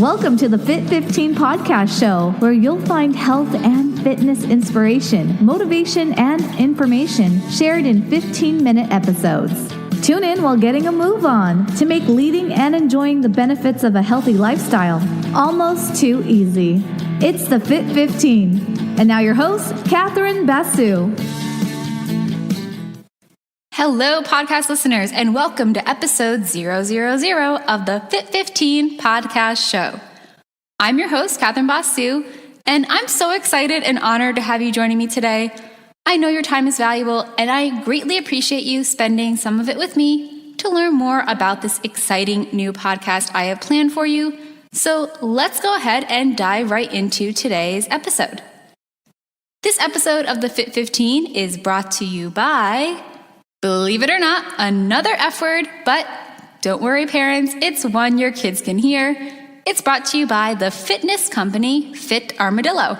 Welcome to the Fit 15 podcast show, where you'll find health and fitness inspiration, motivation, and information shared in 15-minute episodes. Tune in while getting a move on to make leading and enjoying the benefits of a healthy lifestyle almost too easy. It's the Fit 15. And now your host, Catherine Basu. Hello, podcast listeners, and welcome to episode 000 of the Fit 15 podcast show. I'm your host, Catherine Basu, and I'm so excited and honored to have you joining me today. I know your time is valuable, and I greatly appreciate you spending some of it with me to learn more about this exciting new podcast I have planned for you. So let's go ahead and dive right into today's episode. This episode of the Fit 15 is brought to you by, believe it or not, another F word, but don't worry, parents, it's one your kids can hear. It's brought to you by the fitness company Fit Armadillo.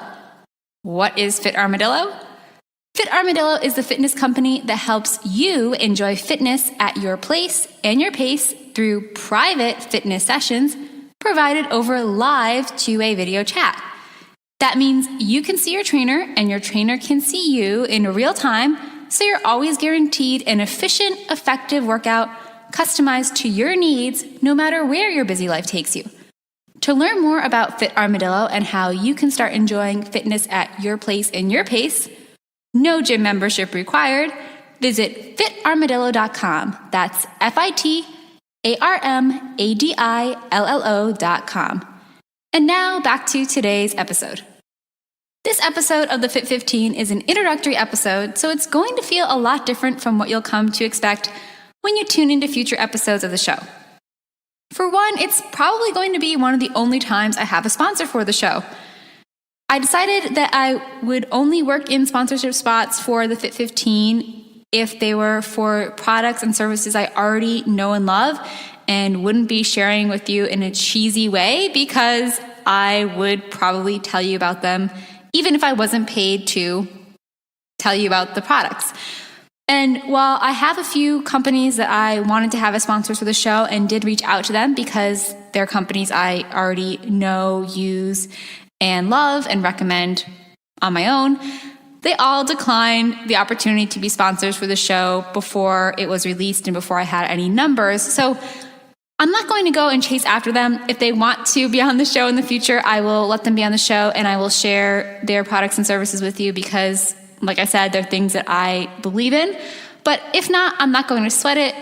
What is Fit Armadillo? Fit Armadillo is the fitness company that helps you enjoy fitness at your place and your pace through private fitness sessions provided over live two-way video chat. That means you can see your trainer and your trainer can see you in real time, so you're always guaranteed an efficient, effective workout customized to your needs no matter where your busy life takes you. To learn more about Fit Armadillo and how you can start enjoying fitness at your place and your pace, no gym membership required, visit fitarmadillo.com. That's FITARMADILLO.com. And now back to today's episode. This episode of the Fit 15 is an introductory episode, so it's going to feel a lot different from what you'll come to expect when you tune into future episodes of the show. For one, it's probably going to be one of the only times I have a sponsor for the show. I decided that I would only work in sponsorship spots for the Fit 15 if they were for products and services I already know and love and wouldn't be sharing with you in a cheesy way, because I would probably tell you about them even if I wasn't paid to tell you about the products. And while I have a few companies that I wanted to have as sponsors for the show and did reach out to them because they're companies I already know, use, and love and recommend on my own, they all declined the opportunity to be sponsors for the show before it was released and before I had any numbers. So I'm not going to go and chase after them. If they want to be on the show in the future, I will let them be on the show and I will share their products and services with you because, like I said, they're things that I believe in. But if not, I'm not going to sweat it.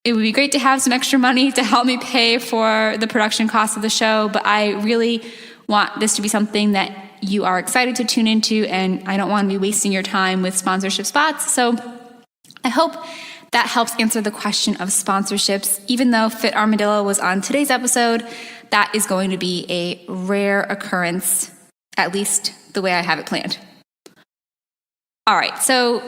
It would be great to have some extra money to help me pay for the production costs of the show, but I really want this to be something that you are excited to tune into, and I don't want to be wasting your time with sponsorship spots. So I hope that helps answer the question of sponsorships. Even though Fit Armadillo was on today's episode, that is going to be a rare occurrence, at least the way I have it planned. All right, so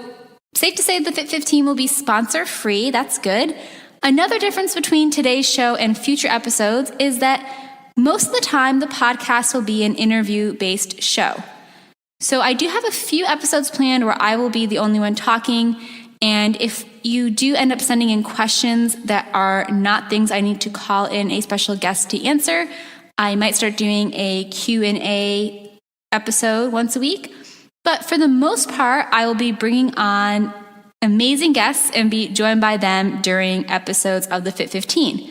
safe to say the Fit 15 will be sponsor-free. That's good. Another difference between today's show and future episodes is that most of the time the podcast will be an interview-based show. So I do have a few episodes planned where I will be the only one talking, and if you do end up sending in questions that are not things I need to call in a special guest to answer, I might start doing a Q&A episode once a week. But for the most part, I will be bringing on amazing guests and be joined by them during episodes of the Fit 15.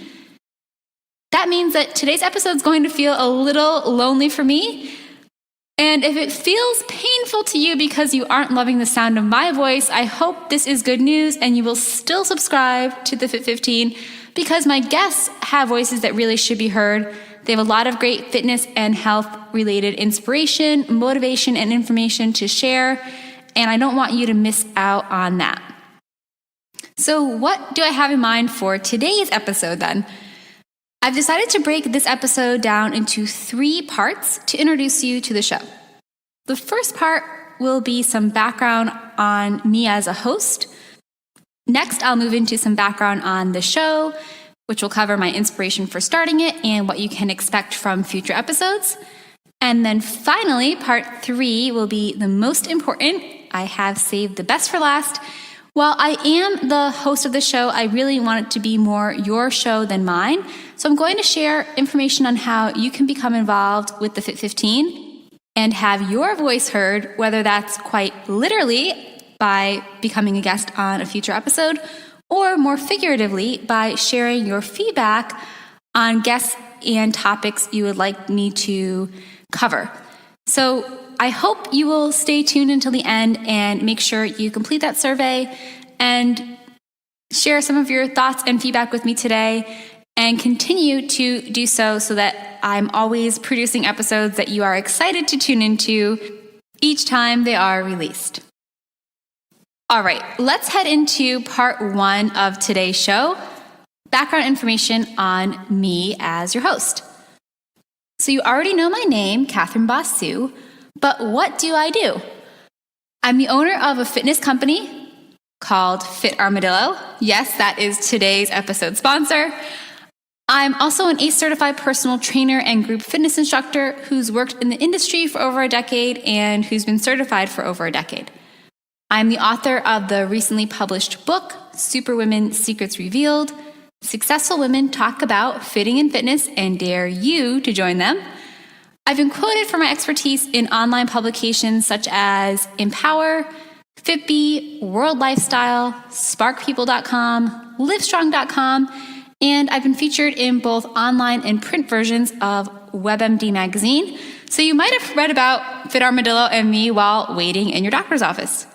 That means that today's episode is going to feel a little lonely for me. And if it feels painful to you because you aren't loving the sound of my voice, I hope this is good news and you will still subscribe to the Fit 15 because my guests have voices that really should be heard. They have a lot of great fitness and health related inspiration, motivation, and information to share, and I don't want you to miss out on that. So what do I have in mind for today's episode then? I've decided to break this episode down into 3 parts to introduce you to the show. The first part will be some background on me as a host. Next, I'll move into some background on the show, which will cover my inspiration for starting it and what you can expect from future episodes. And then finally, part 3 will be the most important. I have saved the best for last, While I am the host of the show, I really want it to be more your show than mine. So I'm going to share information on how you can become involved with the Fit 15 and have your voice heard, whether that's quite literally by becoming a guest on a future episode, or more figuratively by sharing your feedback on guests and topics you would like me to cover. So I hope you will stay tuned until the end and make sure you complete that survey and share some of your thoughts and feedback with me today, and continue to do so that I'm always producing episodes that you are excited to tune into each time they are released. All right, let's head into part 1 of today's show, background information on me as your host. So you already know my name, Catherine Basu, but what do I do? I'm the owner of a fitness company called Fit Armadillo. Yes, that is today's episode sponsor. I'm also an ACE certified personal trainer and group fitness instructor who's worked in the industry for over a decade and who's been certified for over a decade. I'm the author of the recently published book, Superwomen Secrets Revealed. Successful women talk about fitting and fitness and dare you to join them. I've been quoted for my expertise in online publications such as Empower, Fitbee, World Lifestyle, SparkPeople.com, Livestrong.com, and I've been featured in both online and print versions of WebMD magazine. So you might have read about Fit Armadillo and me while waiting in your doctor's office.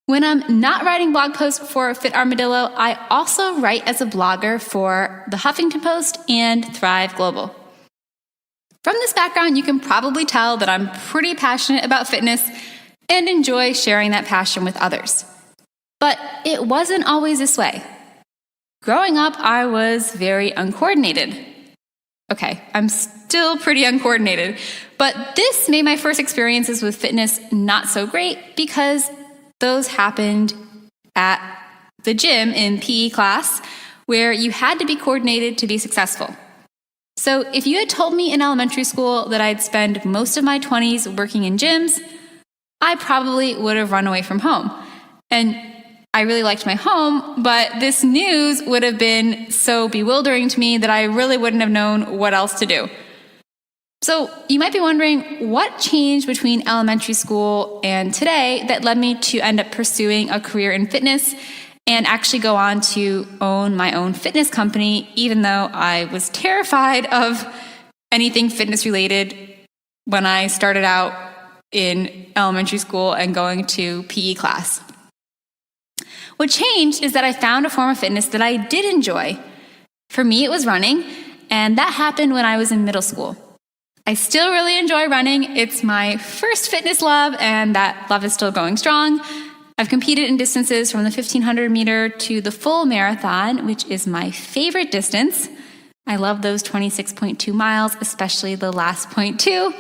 When I'm not writing blog posts for Fit Armadillo, I also write as a blogger for the Huffington Post and Thrive Global. From this background, you can probably tell that I'm pretty passionate about fitness and enjoy sharing that passion with others. But it wasn't always this way. Growing up, I was very uncoordinated. Okay, I'm still pretty uncoordinated, but this made my first experiences with fitness not so great because those happened at the gym in PE class where you had to be coordinated to be successful. So if you had told me in elementary school that I'd spend most of my 20s working in gyms, I probably would have run away from home. And I really liked my home, but this news would have been so bewildering to me that I really wouldn't have known what else to do. So you might be wondering what changed between elementary school and today that led me to end up pursuing a career in fitness and actually go on to own my own fitness company, even though I was terrified of anything fitness related when I started out in elementary school and going to PE class. What changed is that I found a form of fitness that I did enjoy. For me, it was running, and that happened when I was in middle school. I still really enjoy running. It's my first fitness love, and that love is still going strong. I've competed in distances from the 1,500 meter to the full marathon, which is my favorite distance. I love those 26.2 miles, especially the last 0.2.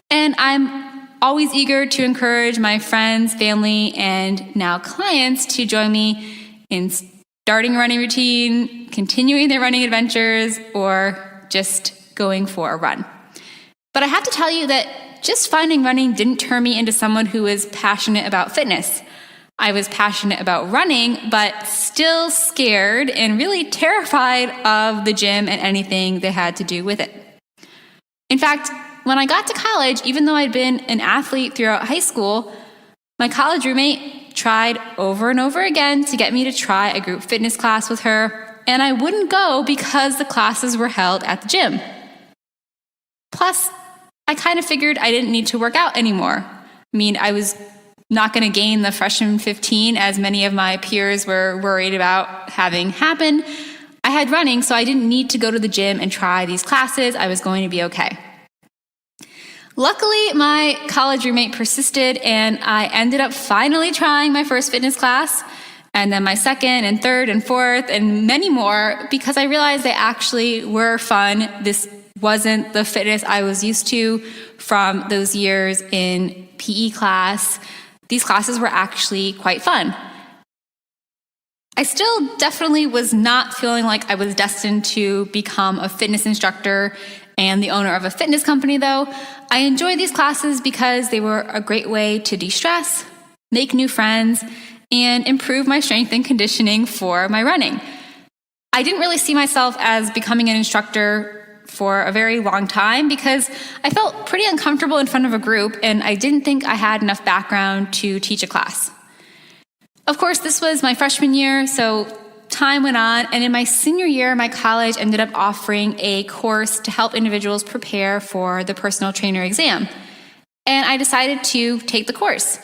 And I'm always eager to encourage my friends, family, and now clients to join me in starting a running routine, continuing their running adventures, or just going for a run. But I have to tell you that just finding running didn't turn me into someone who was passionate about fitness. I was passionate about running, but still scared and really terrified of the gym and anything that had to do with it. In fact, when I got to college, even though I'd been an athlete throughout high school, my college roommate tried over and over again to get me to try a group fitness class with her, and I wouldn't go because the classes were held at the gym. Plus, I kind of figured I didn't need to work out anymore. I mean, I was not going to gain the freshman 15 as many of my peers were worried about having happen. I had running, so I didn't need to go to the gym and try these classes. I was going to be okay. Luckily, my college roommate persisted, and I ended up finally trying my first fitness class, and then my second and third and fourth and many more, because I realized they actually were fun. This wasn't the fitness I was used to from those years in PE class. These classes were actually quite fun. I still definitely was not feeling like I was destined to become a fitness instructor and the owner of a fitness company, though. I enjoyed these classes because they were a great way to de-stress, make new friends, and improve my strength and conditioning for my running. I didn't really see myself as becoming an instructor for a very long time because I felt pretty uncomfortable in front of a group and I didn't think I had enough background to teach a class. Of course, this was my freshman year, so time went on, and in my senior year, my college ended up offering a course to help individuals prepare for the personal trainer exam. And I decided to take the course.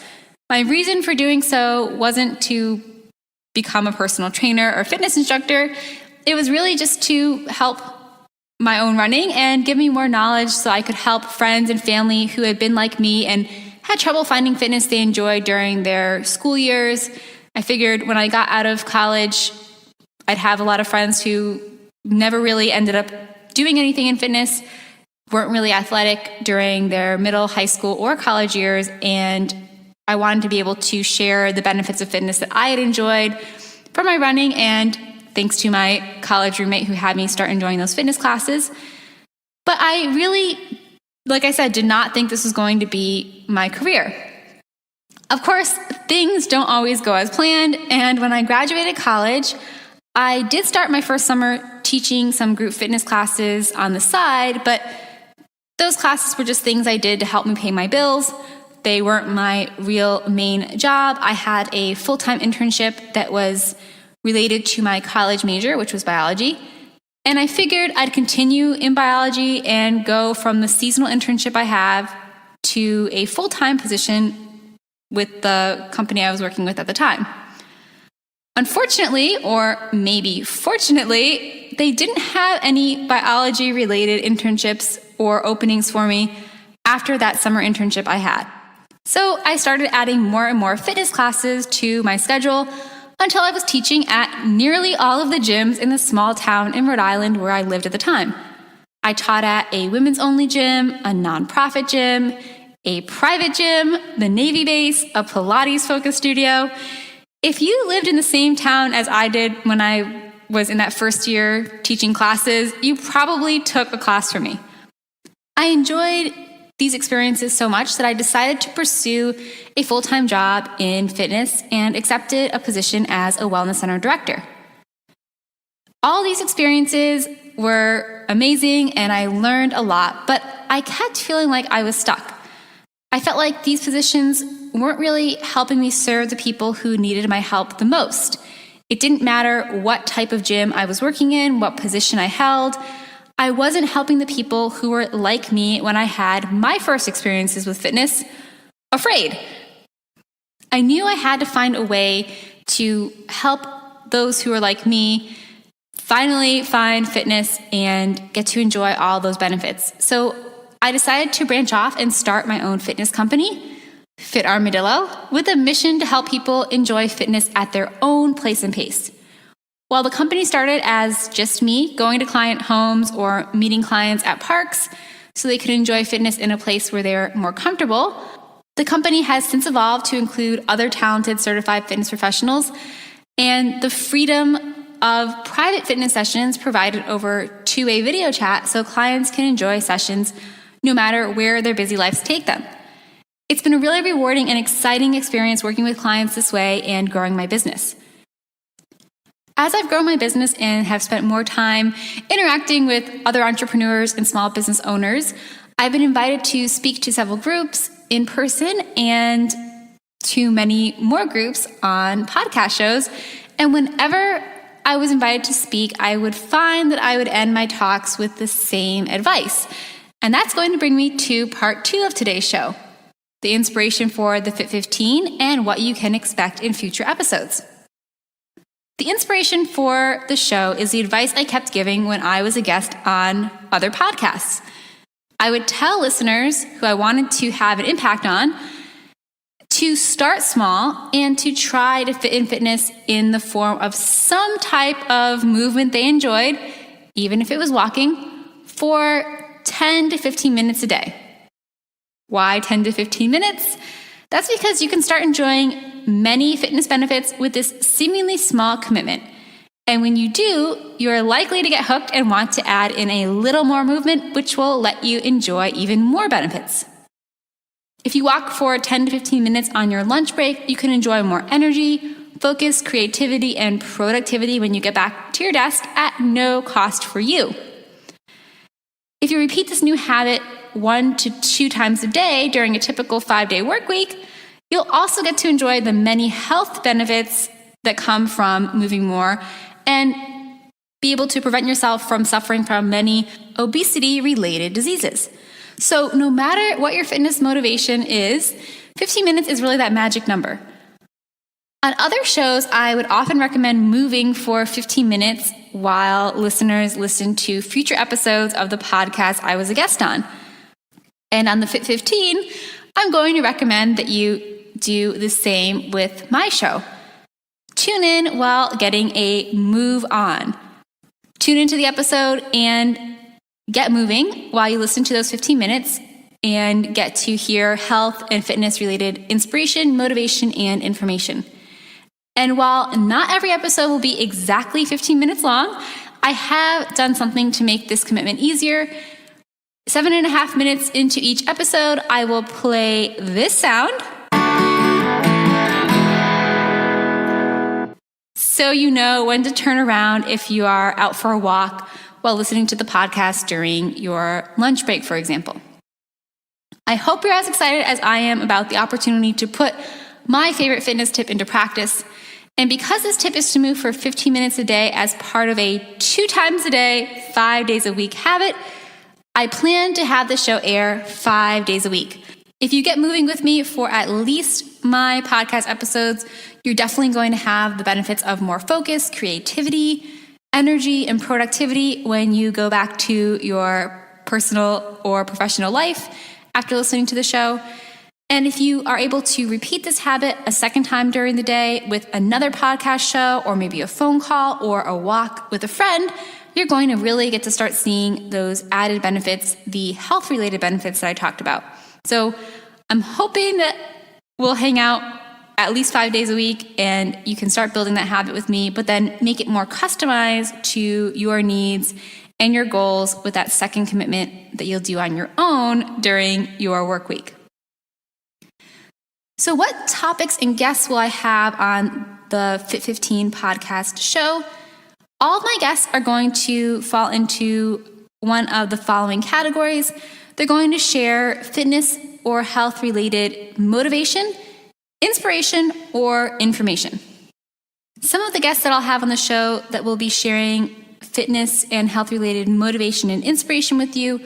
My reason for doing so wasn't to become a personal trainer or fitness instructor. It was really just to help my own running and give me more knowledge so I could help friends and family who had been like me and had trouble finding fitness they enjoyed during their school years. I figured when I got out of college, I'd have a lot of friends who never really ended up doing anything in fitness, weren't really athletic during their middle, high school, or college years, and I wanted to be able to share the benefits of fitness that I had enjoyed from my running, and thanks to my college roommate who had me start enjoying those fitness classes. But I really, like I said, did not think this was going to be my career. Of course, things don't always go as planned, and when I graduated college, I did start my first summer teaching some group fitness classes on the side, but those classes were just things I did to help me pay my bills. They weren't my real main job. I had a full-time internship that was related to my college major, which was biology. And I figured I'd continue in biology and go from the seasonal internship I have to a full-time position with the company I was working with at the time. Unfortunately, or maybe fortunately, they didn't have any biology-related internships or openings for me after that summer internship I had. So I started adding more and more fitness classes to my schedule until I was teaching at nearly all of the gyms in the small town in Rhode Island where I lived at the time. I taught at a women's-only gym, a nonprofit gym, a private gym, the Navy base, a Pilates-focused studio. If you lived in the same town as I did when I was in that first year teaching classes, you probably took a class from me. I enjoyed these experiences so much that I decided to pursue a full-time job in fitness and accepted a position as a wellness center director. All these experiences were amazing and I learned a lot, but I kept feeling like I was stuck. I felt like these positions weren't really helping me serve the people who needed my help the most. It didn't matter what type of gym I was working in, what position I held. I wasn't helping the people who were like me when I had my first experiences with fitness, afraid. I knew I had to find a way to help those who were like me finally find fitness and get to enjoy all those benefits. So I decided to branch off and start my own fitness company, Fit Armadillo, with a mission to help people enjoy fitness at their own place and pace. While the company started as just me going to client homes or meeting clients at parks so they could enjoy fitness in a place where they're more comfortable, the company has since evolved to include other talented certified fitness professionals and the freedom of private fitness sessions provided over two-way video chat so clients can enjoy sessions no matter where their busy lives take them. It's been a really rewarding and exciting experience working with clients this way and growing my business. As I've grown my business and have spent more time interacting with other entrepreneurs and small business owners, I've been invited to speak to several groups in person and to many more groups on podcast shows. And whenever I was invited to speak, I would find that I would end my talks with the same advice. And that's going to bring me to part 2 of today's show, the inspiration for the Fit 15 and what you can expect in future episodes. The inspiration for the show is the advice I kept giving when I was a guest on other podcasts. I would tell listeners who I wanted to have an impact on to start small and to try to fit in fitness in the form of some type of movement they enjoyed, even if it was walking, for 10 to 15 minutes a day. Why 10 to 15 minutes? That's because you can start enjoying many fitness benefits with this seemingly small commitment. And when you do, you're likely to get hooked and want to add in a little more movement, which will let you enjoy even more benefits. If you walk for 10 to 15 minutes on your lunch break, you can enjoy more energy, focus, creativity, and productivity when you get back to your desk at no cost for you. If you repeat this new habit 1 to 2 times a day during a typical 5-day work week, you'll also get to enjoy the many health benefits that come from moving more and be able to prevent yourself from suffering from many obesity-related diseases. So no matter what your fitness motivation is, 15 minutes is really that magic number. On other shows, I would often recommend moving for 15 minutes while listeners listen to future episodes of the podcast I was a guest on. And on the Fit 15, I'm going to recommend that you do the same with my show. Tune in while getting a move on. Tune into the episode and get moving while you listen to those 15 minutes and get to hear health and fitness related inspiration, motivation, and information. And while not every episode will be exactly 15 minutes long, I have done something to make this commitment easier. 7.5 minutes into each episode, I will play this sound, so you know when to turn around if you are out for a walk while listening to the podcast during your lunch break, for example. I hope you're as excited as I am about the opportunity to put my favorite fitness tip into practice. And because this tip is to move for 15 minutes a day as part of a 2 times a day, 5 days a week habit, I plan to have the show air 5 days a week. If you get moving with me for at least my podcast episodes, you're definitely going to have the benefits of more focus, creativity, energy, and productivity when you go back to your personal or professional life after listening to the show. And if you are able to repeat this habit a second time during the day with another podcast show or maybe a phone call or a walk with a friend, you're going to really get to start seeing those added benefits, the health-related benefits that I talked about. So I'm hoping that we'll hang out at least 5 days a week and you can start building that habit with me, but then make it more customized to your needs and your goals with that second commitment that you'll do on your own during your work week. So what topics and guests will I have on the Fit 15 podcast show? All of my guests are going to fall into one of the following categories. They're going to share fitness or health-related motivation, inspiration, or information. Some of the guests that I'll have on the show that will be sharing fitness and health-related motivation and inspiration with you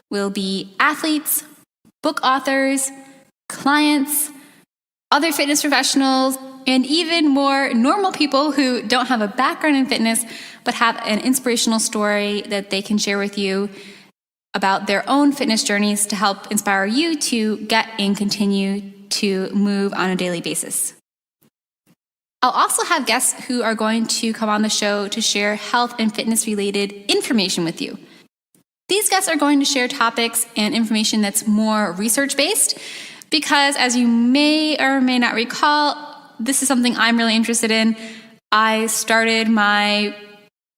will be athletes, book authors, clients, other fitness professionals, and even more normal people who don't have a background in fitness but have an inspirational story that they can share with you about their own fitness journeys to help inspire you to get and continue to move on a daily basis. I'll also have guests who are going to come on the show to share health and fitness related information with you. These guests are going to share topics and information that's more research-based because, as you may or may not recall, this is something I'm really interested in. I started my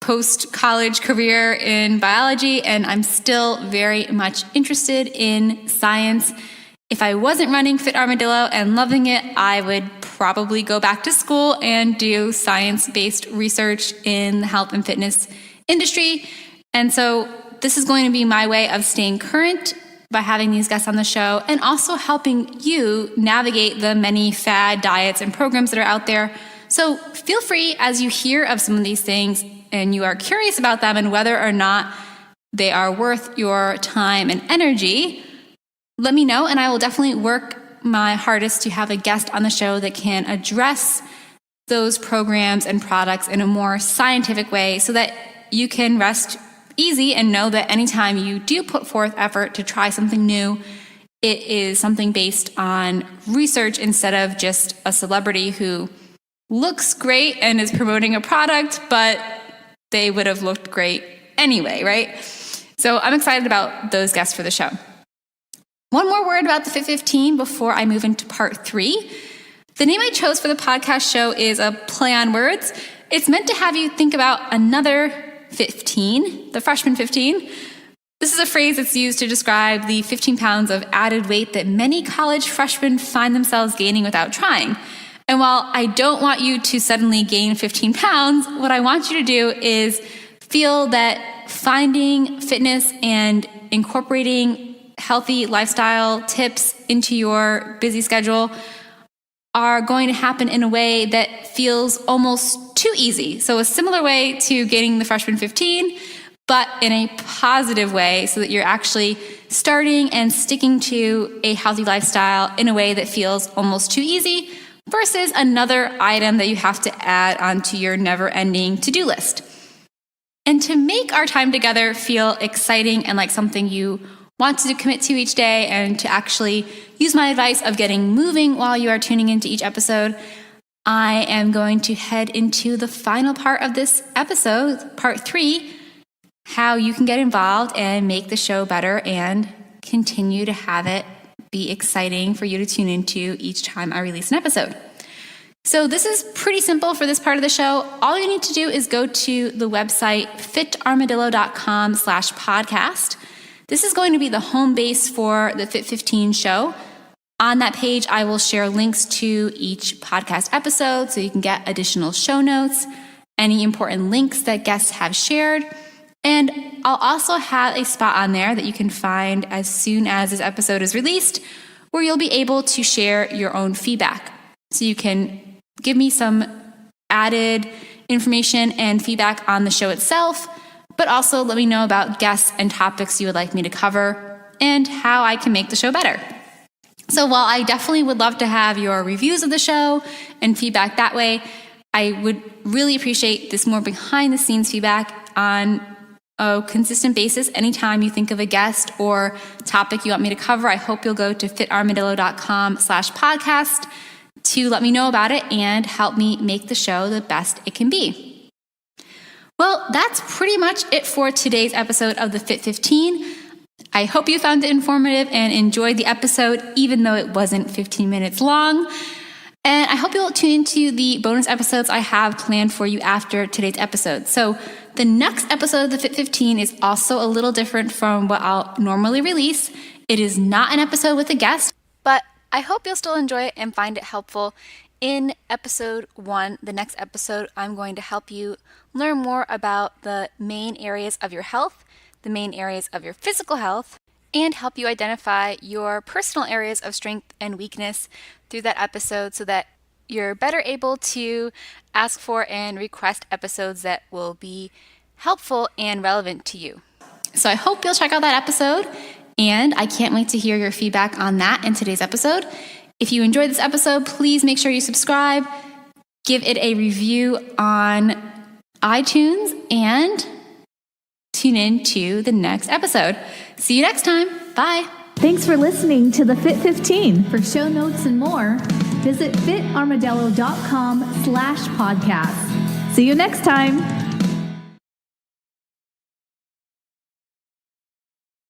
post-college career in biology, and I'm still very much interested in science. If I wasn't running Fit Armadillo and loving it, I would probably go back to school and do science-based research in the health and fitness industry. And so this is going to be my way of staying current by having these guests on the show and also helping you navigate the many fad diets and programs that are out there. So feel free, as you hear of some of these things and you are curious about them and whether or not they are worth your time and energy, let me know, and I will definitely work my hardest to have a guest on the show that can address those programs and products in a more scientific way so that you can rest easy and know that anytime you do put forth effort to try something new, it is something based on research instead of just a celebrity who looks great and is promoting a product, but they would have looked great anyway, right? So I'm excited about those guests for the show. One more word about the Fit 15 before I move into part 3. The name I chose for the podcast show is a play on words. It's meant to have you think about another 15, the freshman 15. This is a phrase that's used to describe the 15 pounds of added weight that many college freshmen find themselves gaining without trying. And while I don't want you to suddenly gain 15 pounds, what I want you to do is feel that finding fitness and incorporating healthy lifestyle tips into your busy schedule are going to happen in a way that feels almost too easy. So a similar way to gaining the freshman 15, but in a positive way so that you're actually starting and sticking to a healthy lifestyle in a way that feels almost too easy versus another item that you have to add onto your never-ending to-do list. And to make our time together feel exciting and like something you want to commit to each day and to actually use my advice of getting moving while you are tuning into each episode, I am going to head into the final part of this episode, part 3, how you can get involved and make the show better and continue to have it be exciting for you to tune into each time I release an episode. So this is pretty simple for this part of the show. All you need to do is go to the website fitarmadillo.com/podcast. This is going to be the home base for the Fit 15 show. On that page, I will share links to each podcast episode so you can get additional show notes, any important links that guests have shared. And I'll also have a spot on there that you can find as soon as this episode is released where you'll be able to share your own feedback. So you can give me some added information and feedback on the show itself, but also let me know about guests and topics you would like me to cover and how I can make the show better. So while I definitely would love to have your reviews of the show and feedback that way, I would really appreciate this more behind the scenes feedback on a consistent basis. Anytime you think of a guest or topic you want me to cover, I hope you'll go to fitarmadillo.com/podcast to let me know about it and help me make the show the best it can be. Well, that's pretty much it for today's episode of the Fit 15. I hope you found it informative and enjoyed the episode, even though it wasn't 15 minutes long. And I hope you'll tune into the bonus episodes I have planned for you after today's episode. So the next episode of the Fit 15 is also a little different from what I'll normally release. It is not an episode with a guest, but I hope you'll still enjoy it and find it helpful. In episode 1, the next episode, I'm going to help you learn more about the main areas of your health, the main areas of your physical health, and help you identify your personal areas of strength and weakness through that episode so that you're better able to ask for and request episodes that will be helpful and relevant to you. So I hope you'll check out that episode, and I can't wait to hear your feedback on that in today's episode. If you enjoyed this episode, please make sure you subscribe, give it a review on iTunes, and tune in to the next episode. See you next time. Bye. Thanks for listening to the Fit 15. For show notes and more, visit fitarmadillo.com/podcast. See you next time.